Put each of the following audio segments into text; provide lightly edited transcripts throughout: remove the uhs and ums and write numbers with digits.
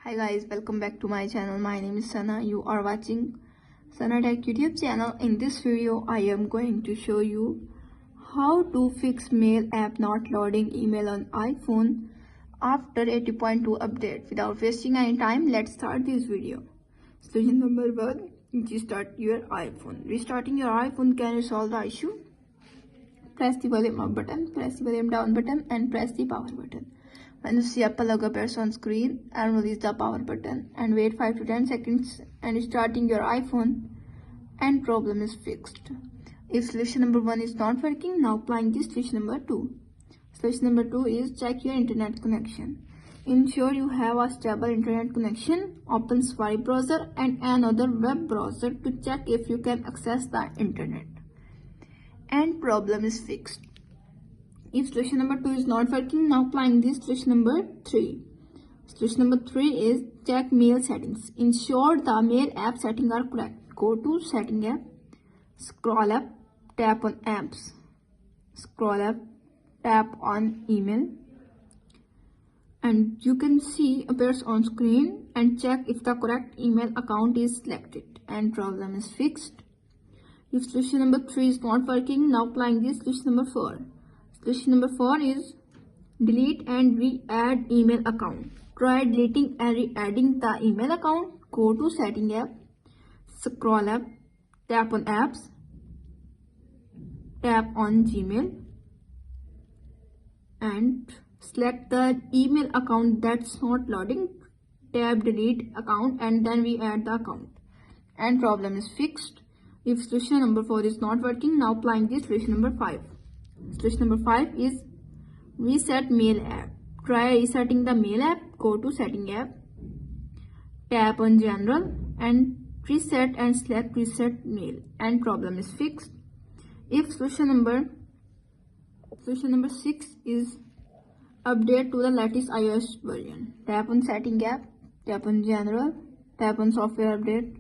Hi guys, welcome back to my channel. My name is Sana. You are watching Sana Tech YouTube channel. In this video, I am going to show you how to fix mail app not loading email on iPhone after 80.2 update. Without wasting any time, let's start this video. Solution number 1, restart your iPhone. Restarting your iPhone can resolve the issue. Press the volume up button, press the volume down button, and press the power button. When you see Apple logo appears on screen, and release the power button and wait 5 to 10 seconds and starting your iPhone and problem is fixed. If solution number 1 is not working, now applying this solution number 2. Solution number 2 is check your internet connection. Ensure you have a stable internet connection. Open Safari browser and another web browser to check if you can access the internet. And problem is fixed. If solution number 2 is not working, now applying this solution number 3. Solution number 3 is check mail settings. Ensure the mail app settings are correct. Go to setting app, scroll up, tap on apps, scroll up, tap on email, and you can see appears on screen and check if the correct email account is selected and problem is fixed. If solution number 3 is not working, now applying this solution number 4. Solution number 4 is delete and re-add email account. Try deleting and re-adding the email account. Go to setting app, scroll up, tap on apps, tap on Gmail, and select the email account that's not loading. Tap delete account and then re-add the account. And problem is fixed. If solution number 4 is not working, now applying this solution number 5. Solution number 5 is reset mail app. Try resetting the mail app. Go to setting app, tap on general and reset and select reset mail and problem is fixed. If solution number 6 is update to the latest iOS version. Tap on setting app, tap on general, tap on software update.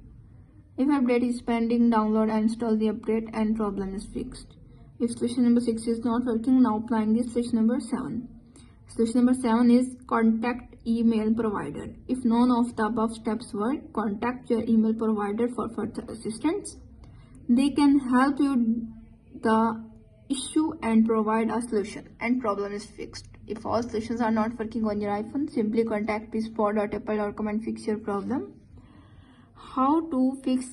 If update is pending, download and install the update and problem is fixed. If solution number 6 is not working, now applying this solution number 7. Solution number 7 is contact email provider. If none of the above steps work, contact your email provider for further assistance. They can help you the issue and provide a solution and problem is fixed. If all solutions are not working on your iPhone, simply contact support.apple.com and fix your problem. How to fix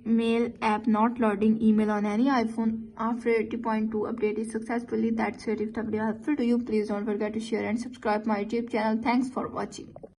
mail app not loading email on any iPhone after 80.2 update is successfully. That's it. If the video helpful to you, please don't forget to share and subscribe my YouTube channel. Thanks for watching.